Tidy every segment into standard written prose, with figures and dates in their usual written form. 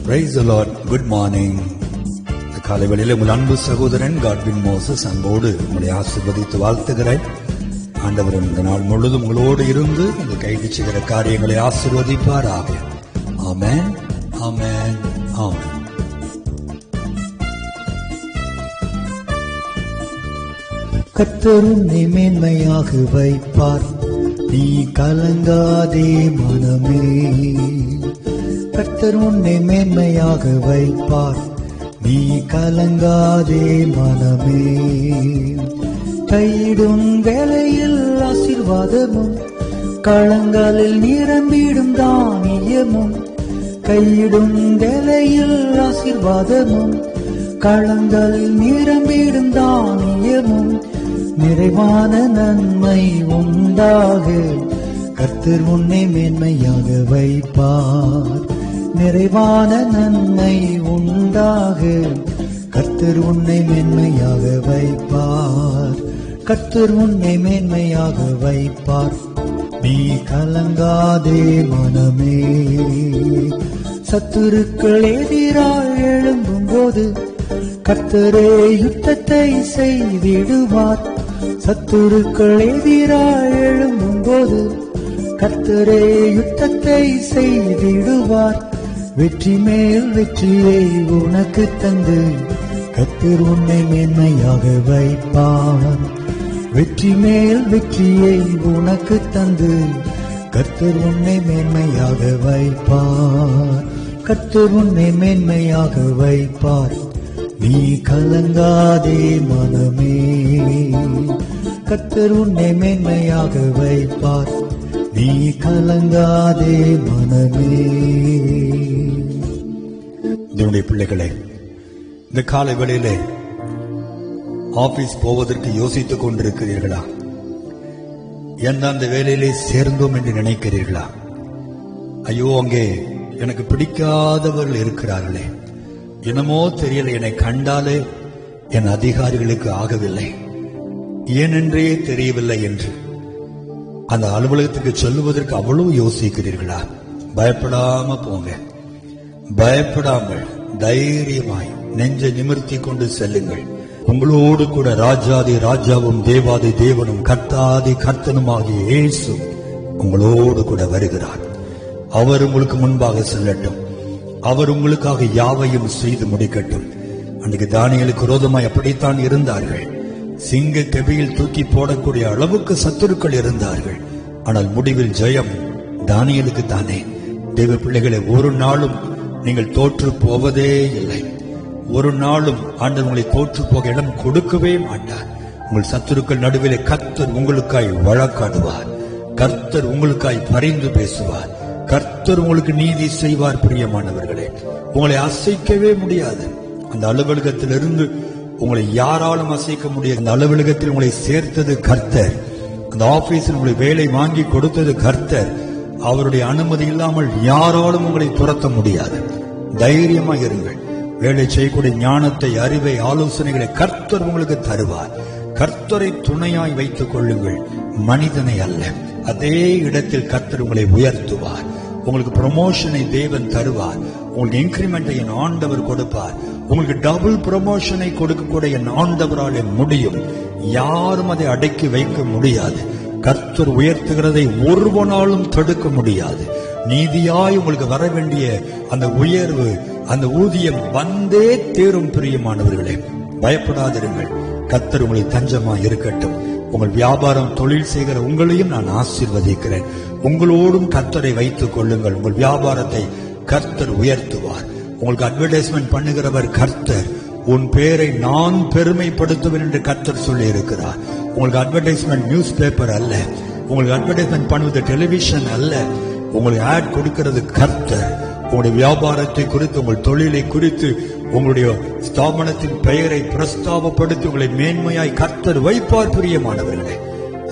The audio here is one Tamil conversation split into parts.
Praise the Lord. Good morning. இந்த காலை வேளையிலே உங்கள் அன்பு சகோதரன் காட்வின் மோசஸ் அன்போடு உங்களை ஆசீர்வதித்து வாழ்த்துகிறேன். ஆண்டவர் இந்த நாள் முழுவதும் உங்களோடு இருந்து இந்த கைது செய்கிற காரியங்களை ஆசீர்வதிப்பாராக. ஆமென், ஆமென், ஆமென். கர்த்தர் உன்னை மேன்மையாக வைப்பார், நீ கலங்காதே மனமே. கர்த்தர் உன்னை மேன்மையாக வைப்பார், நீ கலங்காதே மனமே. கையிடும் வேளையில் ஆசீர்வாதமும், களங்களில் நிரம்பிடும் தானியமும். கையிடும் வேளையில் ஆசீர்வாதமும், களங்களில் நிரம்பிடும் தானியமும். நிறைவான நன்மை உண்டாக கர்த்தர் உன்னை மேன்மையாக வைப்பார். நிறைவான நன்மை உண்டாக கர்த்தர் உன்னை மேன்மையாக வைப்பார். கர்த்தர் உன்னை மேன்மையாக வைப்பார், நீ கலங்காதே மனமே. சத்துருக்கள் எதிராக எழும்பும் போது கர்த்தரே யுத்தத்தை செய்திடுவார். சத்துருக்கள் எதிராக எழும்பும் போது கர்த்தரே யுத்தத்தை செய்திடுவார். வெற்றி மேல் வெற்றியை உனக்கு தந்து கர்த்தர் உன்னை மேன்மையாக வைப்பார். வெற்றி மேல் வெற்றியை உனக்கு தந்து கர்த்தர் உன்னை மேன்மையாக வைப்பார். கர்த்தர் உன்னை மேன்மையாக வைப்பார், நீ கலங்காதே மனமே. கர்த்தர் உன்னை மேன்மையாக வைப்பார், நீ கலங்காதே மனமே. என்னுடைய பிள்ளைகளே, இந்த காலை வேளையிலே ஆபீஸ் போவதற்கு யோசித்துக் கொண்டிருக்கிறீர்களா? எந்தெந்த வேலையிலே சேர்ந்தோம் என்று நினைக்கிறீர்களா? ஐயோ, அங்கே எனக்கு பிடிக்காதவர்கள் இருக்கிறார்களே, என்னமோ தெரியல, என்னை கண்டாலே என் அதிகாரிகளுக்கு ஆகவில்லை, ஏனென்றே தெரியவில்லை என்று அந்த அலுவலகத்துக்கு சொல்லுவதற்கு அவ்வளவு யோசிக்கிறீர்களா? பயப்படாம போங்க. பயப்படாமல் தைரியமாய் நெஞ்சை நிமிர்த்தி கொண்டு செல்லுங்கள். உங்களோடு கூட ராஜாதி ராஜாவும் தேவாதி தேவனும் கர்த்தாதி கர்த்தனுமாகிய இயேசு உங்களோடு கூட வருகிறார். அவர் உங்களுக்கு முன்பாக செல்லட்டும். அவர் உங்களுக்காக யாவையும் செய்து முடிக்கட்டும். அன்றைக்கு தானியேலுக்கு விரோதமாய் அப்படித்தான் இருந்தார்கள். சிங்க கெபியில் தூக்கி போடக்கூடிய அளவுக்கு சத்துருக்கள் இருந்தார்கள். ஆனால் முடிவில் ஜெயம் தானியேலுக்கு தானே. தேவ பிள்ளைகளை, ஒரு நாளும் நீங்கள் தோற்று போவதே இல்லை. ஒரு நாளும் ஆண்டவர் உங்களை தோற்று போக இடம் கொடுக்கவே மாட்டார். உங்கள் சத்துருக்கள் நடுவிலே கர்த்தர் உங்களுக்காய் வழக்காடுவார். கர்த்தர் உங்களுக்காய் பரிந்து பேசுவார். கர்த்தர் உங்களுக்கு நீதி செய்வார். பிரியமானவர்களே, உங்களை அசைக்கவே முடியாது. அந்த அலுவலகத்திலிருந்து உங்களை யாராலும் அசைக்க முடியாது. அந்த அலுவலகத்தில் உங்களை சேர்த்தது கர்த்தர். அந்த ஆபீஸில் உங்களை வேலை வாங்கி கொடுத்தது கர்த்தர். அவருடைய அனுமதி இல்லாமல் யாராலும் உங்களை துரத்த முடியாது. தைரியமாக இருங்கள். வேலை செய்யக்கூடிய ஞானத்தை, அறிவை, ஆலோசனைகளை கர்த்தர் உங்களுக்கு தருவார். கர்த்தரை துணையாய் வைத்துக் கொள்ளுங்கள், மனிதனை அல்ல. அதே இடத்தில் கர்த்தர் உங்களை உயர்த்துவார். உங்களுக்கு ப்ரமோஷனை தேவன் தருவார். உங்களுக்கு இன்கிரிமெண்டை என் ஆண்டவர் கொடுப்பார். உங்களுக்கு டபுள் ப்ரமோஷனை கொடுக்கக்கூடிய என் ஆண்டவரால் முடியும். யாரும் அதை அடக்கி வைக்க முடியாது. கர்த்தர் உயர்த்துகிறதை ஒருவனாலும் தடுக்க முடியாது. நீதியாய் உங்களுக்கு வர வேண்டிய அந்த உயர்வு, அந்த ஊதியம் வந்தே தேரும். பிரியமானவர்களே, பயப்படாதிருங்கள். கர்த்தர் உங்களை தஞ்சமாய் இருக்கட்டும். உங்கள் வியாபாரம், தொழில் செய்கிற உங்களையும் நான் ஆசீர்வதிக்கிறேன். உங்களோடும் கர்த்தரை வைத்துக் கொள்ளுங்கள். உங்கள் வியாபாரத்தை கர்த்தர் உயர்த்துவார். உங்களுக்கு அட்வர்டைஸ்மெண்ட் பண்ணுகிறவர் கர்த்தர். உன் பேரை நான் பெருமைப்படுத்துவேன் என்று கர்த்தர் சொல்லி இருக்கிறார். உங்களுக்கு அட்வர்டைஸ்மெண்ட் நியூஸ் பேப்பர் அல்ல. உங்களுக்கு அட்வர்டைஸ்மெண்ட் பண்ணுவது டெலிவிஷன் அல்ல. உங்களுக்கு ஆட் கொடுக்கிறது கர்த்தர். உங்களுடைய வியாபாரத்தை குறித்து, உங்கள் தொழிலை குறித்து, உங்களுடைய ஸ்தாபனத்தின் பெயரை பிரஸ்தாபப்படுத்தி உங்களை மேன்மையாய் கர்த்தர் வைப்பார். பிரியமானவர்களே,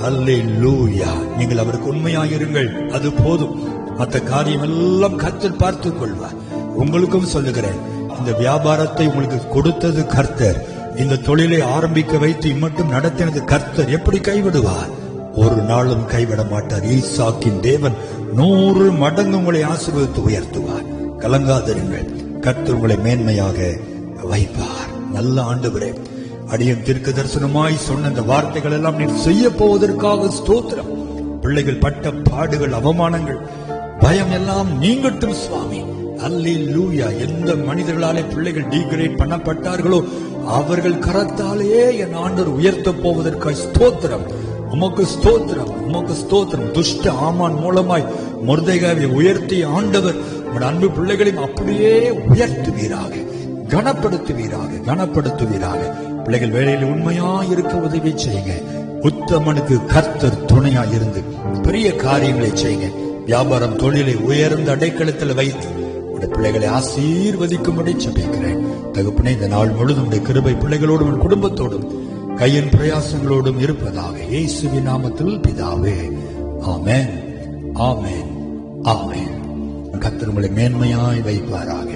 அல்லேலூயா. நீங்கள் அவருக்கு உண்மையாயிருங்கள், அது போதும். மற்ற காரியம் எல்லாம் கர்த்தர் பார்த்துக் கொள்வார். உங்களுக்கும் சொல்லுகிறேன், இந்த வியாபாரத்தை உங்களுக்கு கொடுத்தது கர்த்தர். இந்த தொழிலை ஆரம்பிக்க வைத்து இம்மட்டும் நடத்தினது கர்த்தர். எப்படி கைவிடுவார்? ஒரு நாளும் கைவிட மாட்டார். ஈசாக்கின் தேவன் 100 மடங்கு உங்களை ஆசீர்வதித்து உயர்த்துவார். கலங்காதிருங்கள். கர்த்தர் உங்களை மேன்மையாக வைப்பார். நல்ல ஆண்டவரே, அடியன் தீர்க்க தரிசனமாய் சொன்ன இந்த வார்த்தைகள் எல்லாம் நீர் செய்ய போவதற்காக ஸ்தோத்திரம். பிள்ளைகள் பட்ட பாடுகள், அவமானங்கள், பயம் எல்லாம் நீங்கட்டும் சுவாமி. அல்லேலூயா. எந்த மனிதர்களாலே பிள்ளைகள் டீக்ரேட் பண்ணப்பட்டார்களோ அவர்கள் கரத்தாலேயே என் ஆண்டவர் உயர்த்த போவதற்காக ஸ்தோத்திரம். உமக்கு ஸ்தோத்திரம், உமக்கு ஸ்தோத்திரம். துஷ்ட ஆமான் மூலமாய் மொர்தெகாயை உயர்த்திய ஆண்டவர் உங்கள் அன்பு பிள்ளைகளையும் அப்படியே உயர்த்துவீராக, கனப்படுத்துவீராக, கனப்படுத்துவீராக. பிள்ளைகள் வேலையில் உண்மையா இருக்க உதவி செய்யுங்க. உத்தமனுக்கு கர்த்தர் துணையா இருந்து பெரிய காரியங்களை செய்யுங்க. வியாபாரம், தொழிலை உயர்ந்த அடைக்கலத்தில் வைத்து உடைய பிள்ளைகளை ஆசீர்வதிக்கும்படி ஜெபிக்கிறேன். தகப்பனே, இந்த நாள் முழுதும் உடைய கிருபை பிள்ளைகளோடும் உன் குடும்பத்தோடும் கையின் பிரயாசங்களோடும் இருப்பதாக இயேசுவின் நாமத்தில் பிதாவே, ஆமென், ஆமென், ஆமென். கர்த்தர் உங்களை மேன்மையாய் வைப்பாராக.